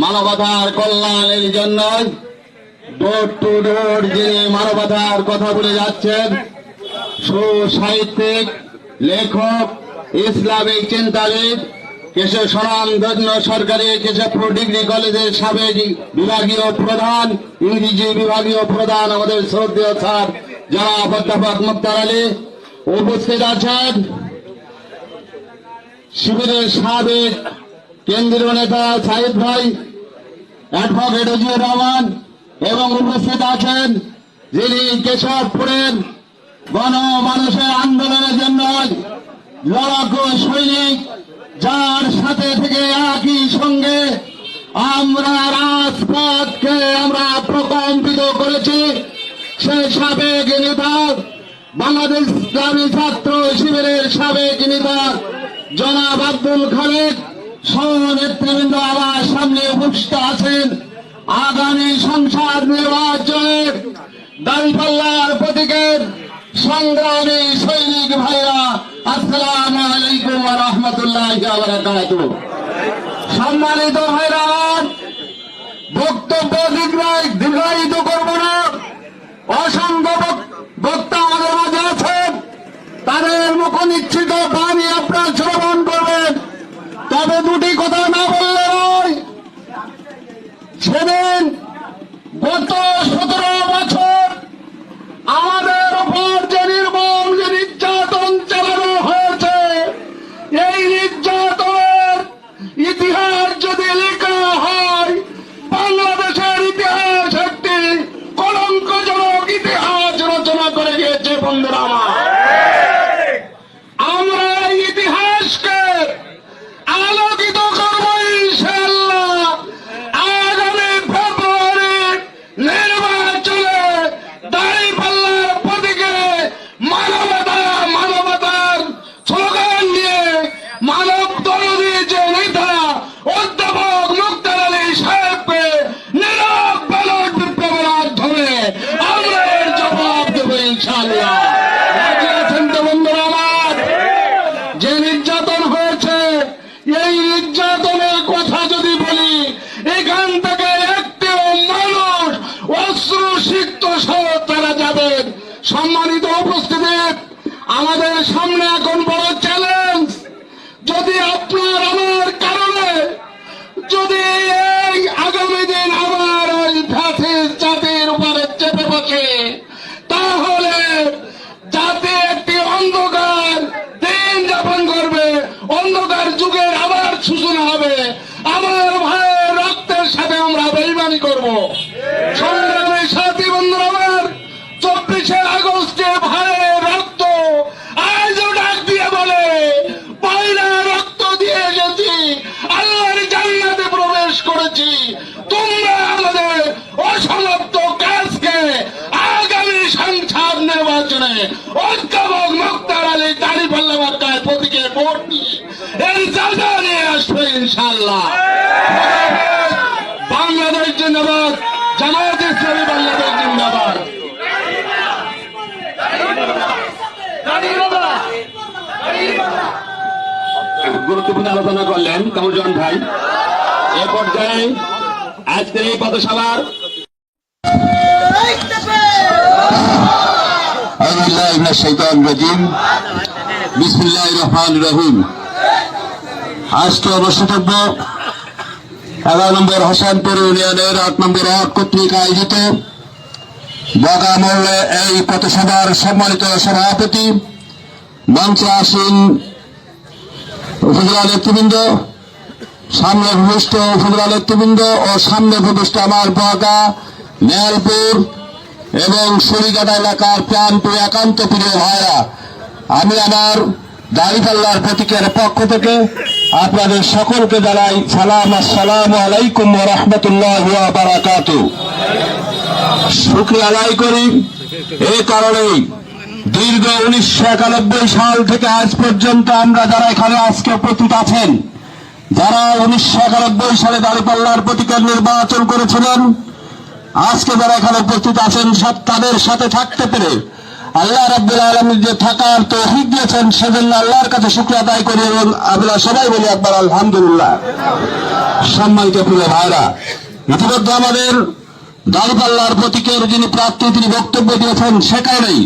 মানবতার কল্যাণের জন্য ডোর টু ডোর যিনি মানবতার কথা বলে যাচ্ছেন, সুসাহিত্যিক, লেখক, ইসলামিক চিন্তাবিদ, কেশব স্বনামধন্য সরকারি কেশবপুর ডিগ্রি কলেজের সাবেক বিভাগীয় প্রধান, ইংরেজি বিভাগীয় প্রধান, আমাদের শ্রদ্ধেয় স্যার জনাব অধ্যাপক মুক্তার আলী উপস্থিত আছেন। শিবিরের সাবেক কেন্দ্রীয় নেতা সাইদ ভাই, অ্যাডভোকেট আজিজুর রহমান এবং উপস্থিত আছেন যিনি কেশবপুরের গণমানুষের আন্দোলনের জন্য লড়াকু সৈনিক, যার সাথে থেকে একই সঙ্গে আমরা রাজপথকে আমরা প্রকম্পিত করেছি, সেই সাবেক নেতা, বাংলাদেশ ইসলামী ছাত্র শিবিরের সাবেক নেতা জনাব আব্দুল খালেক সহ-নেতৃবৃন্দ আমার সামনে উপস্থিত আছেন। আগামী সংসদ নির্বাচনে দাঁড়িপাল্লার প্রতীকের সংগ্রামী সৈনিক ভাইরা, আসসালামু আলাইকুম ওয়া রাহমাতুল্লাহি ওয়া বারাকাতুহু। সম্মানিত ভাইরা, বক্তব্য দীর্ঘায়িত করব না। অসংখ্য বক্তা আমাদের মাঝে আছেন, তাদের মুখনিশ্চিত বাণী আপনারা শ্রবণ করবেন। তবে দুটি কথা না বললে নয়। সেদিন গত 17 বছর আমাদের উপর যে নির্মম যে নির্যাতন চালানো হয়েছে, এই নির্যাতনের ইতিহাস যদি লেখা হয়, বাংলাদেশের ইতিহাস একটি কলঙ্কজনক ইতিহাস রচনা করে গিয়েছে। বন্ধুরা আমার, আমরা এই ইতিহাসকে আলোকিত করব ইনশাআল্লাহ। আগামী ফেব্রুয়ারি নির্বাচনে দাঁড়িপাল্লার প্রতীকে মানবতার স্লোগান নিয়ে মানব দরদী যে নেতা অধ্যাপক মুক্তার আলী সাহেবকে নীরব ব্যালট বিপ্লবের মাধ্যমে আমরা এর জবাব দেব ইনশাআল্লাহ। রাজি আছেন তো বন্ধুরা আমার? যে নির্যাতন হয়েছে, এই নির্যাতনের কথা যদি বলি, এখান থেকে একটিও মানুষ অশ্রুসিক্ত সহ তারা যাবেন। সম্মানিত উপস্থিতি, আমাদের সামনে এখন বড় চ্যালেঞ্জ। যদি আপনার আমার কারণে যদি এই আগামী দিন আবার ওই ফ্যাসিস্ট জাতির উপরে চেপে বসে, তাহলে জাতি একটি অন্ধকার দিন যাপন করবে, অন্ধকার যুগের আবার সূচনা হবে। আমার ভাইয়ের রক্তের সাথে আমরা বেইমানি করব। সংগ্রামী সাথী বন্ধুরা আমার, 24শে আগস্টে ভাইয়ের রক্ত আজও ডাক দিয়ে বলে, পয়লা রক্ত দিয়ে এসেছি, আল্লাহর জান্নাতে প্রবেশ করেছি। তোমরা আমাদের অসমাপ্ত কাজকে আগামী সংসদ নির্বাচনে অধ্যাপক মুক্তার আলী দাঁড়িপাল্লা মার্কায় প্রতীকে ভোট দিয়ে এর জায়গা নিয়ে আসবে ইনশাআল্লাহ। বাংলাদেশ জিন্দাবাদ, জামায়াত ইসলামী বাংলাদেশ জিন্দাবাদ। গুরুত্বপূর্ণ আলোচনা করলেন কামরুজ্জামান ভাই। এ পর্যায়ে আজকের এই পথসভার বিসমিল্লাহির রহমানির রহিম। আজকে অবস্থিতব্য 11 নম্বর হাসানপুর ইউনিয়নের 8 নম্বর ওয়ার্ড কর্তৃক আয়োজিত বগামহলে এই পথসভার সম্মানিত সভাপতি, মঞ্চে আসীন উপজেলা নেতৃবৃন্দ, সামনে ভূমিষ্ঠ উপজেলা নেতৃবৃন্দ ও সামনে ভূমিষ্ঠ আমার বগা, নেয়ালপুর এবং সরিঘাটা এলাকার প্রাণপ্রিয় একান্ত প্রিয় ভাইরা, আমি আমার দাঁড়িপাল্লার প্রতীকের পক্ষ থেকে আপনাদের সকলকে জানাই সালাম, আসসালামু আলাইকুম ওয়া রাহমাতুল্লাহি ওয়া বারাকাতুহু। শুকরিয়া আদায় করি এই কারণেই, দীর্ঘ 1991 সাল থেকে আজ পর্যন্ত আমরা যারা এখানে আজকে উপস্থিত আছেন, যারা 1991 সালে দাঁড়িপাল্লার প্রতীকের নির্বাচন করেছিলেন, আজকে যারা এখানে উপস্থিত আছেন, সব তাদের সাথে থাকতে পেরে আল্লাহ রাব্বুল আলামিন যে থাকার তৌফিক দিয়েছেন সেজন্য আল্লাহর কাছে শুকরিয়া আদায় করি এবং আমরা সবাই বলি একবার আলহামদুলিল্লাহ। সম্মানিত প্রিয় ভাইরা, ইতিমধ্যে আমাদের দাঁড়িপাল্লার প্রতীকের যিনি প্রার্থী তিনি বক্তব্য দিয়েছেন, সে কারণেই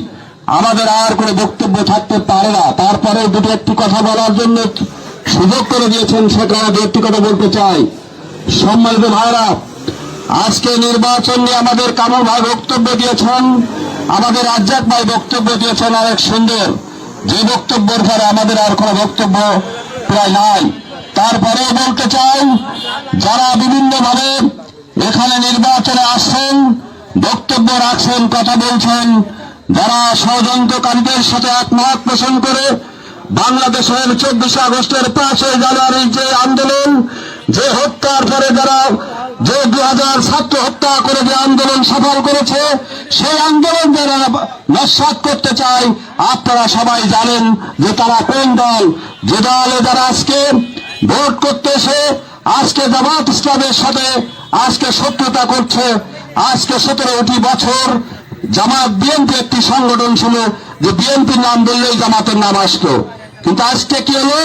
আমাদের আর কোনো বক্তব্য থাকতে পারে না। তারপরে দুটো একটি কথা বলার জন্য সুযোগ করে দিয়েছেন, সে কারণে দু একটি কথা বলতে চাই। সম্মানিত ভাইরা, আজকে নির্বাচন নিয়ে আমাদের কামরুল ভাই বক্তব্য দিয়েছেন, আমাদের রাজ্জাক ভাই বক্তব্য দিয়েছেন অনেক সুন্দর, যে বক্তব্যের পরে আমাদের আর কোনো বক্তব্য প্রায় নাই। তারপরেও বলতে চাই, যারা বিভিন্নভাবে এখানে নির্বাচনে আসছেন, বক্তব্য রাখছেন, কথা বলছেন, যারা ষড়যন্ত্রকারীদের সাথে একমত পোষণ করে বাংলাদেশের 24শে আগস্টের 5ই জানুয়ারির যে আন্দোলন, যে হত্যার পরে যারা যে 2000 ছাত্র হত্যা করে যে আন্দোলন সফল করেছে, সেই আন্দোলন যারা নস্যাৎ করতে চায়, আপনারা সবাই জানেন যে তারা কোন দল। যে দলে যারা আজকে ভোট করতে এসে আজকে জামাত ইসলামের সাথে আজকে শত্রুতা করছে। আজকে 17টি বছর জামাত বিএনপি একটি সংগঠন ছিল, যে বিএনপির নাম বললেই জামাতের নাম আসতো, কিন্তু আজকে কি হলো,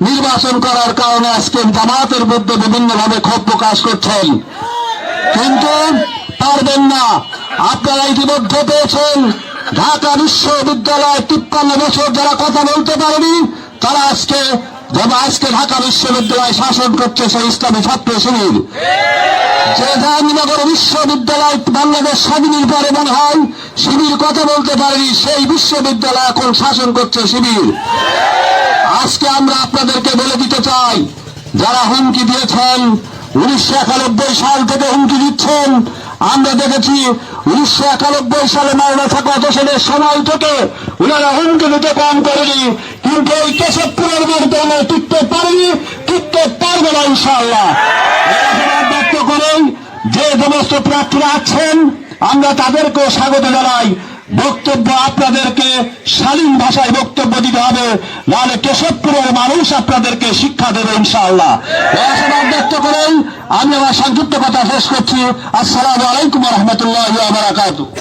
নির্বাচন করার কারণে আজকে জামাতের মধ্যে বিভিন্নভাবে ক্ষোভ প্রকাশ করছেন, কিন্তু পারবেন না। আপনারা ইতিমধ্যে পেয়েছেন ঢাকা বিশ্ববিদ্যালয় 53 বছর যারা কথা বলতে পারেনি, তারা আজকে ঢাকা বিশ্ববিদ্যালয় শাসন করছে সেই ইসলামী ছাত্র শিবির। যে জাহাঙ্গীরনগর বিশ্ববিদ্যালয় বাংলাদেশ স্বাধীনের পরে মনে হয় শিবির কথা বলতে পারেনি, সেই বিশ্ববিদ্যালয় এখন শাসন করছে শিবির। আজকে আমরা আপনাদেরকে বলে দিতে চাই, যারা হুমকি দিয়েছেন 1991 সাল থেকে হুমকি দিচ্ছেন, আমরা দেখেছি 1991 সালে মাওলানা সাখাওয়াত হোসেনের সময় থেকে ওনারা হুমকি দিতে কম করেনি, কিন্তু এই কেশবপুরের মধ্যে আমরা টিকতে পারিনি, টিকতে পারবে না ইনশাআল্লাহ। ব্যক্ত করেন যে সমস্ত প্রার্থীরা আছেন, আমরা তাদেরকেও স্বাগত জানাই। বক্তব্য আপনাদেরকে শালীন ভাষায় বক্তব্য দিতে হবে, নাহলে কেশবপুরের মানুষ আপনাদেরকে শিক্ষা দেবে ইনশাআল্লাহ। আশাবাদ ব্যক্ত করেন আমি আমার সংক্ষিপ্ত কথা শেষ করছি। আসসালামু আলাইকুম ওয়া রাহমাতুল্লাহি ওয়া বারাকাতুহু।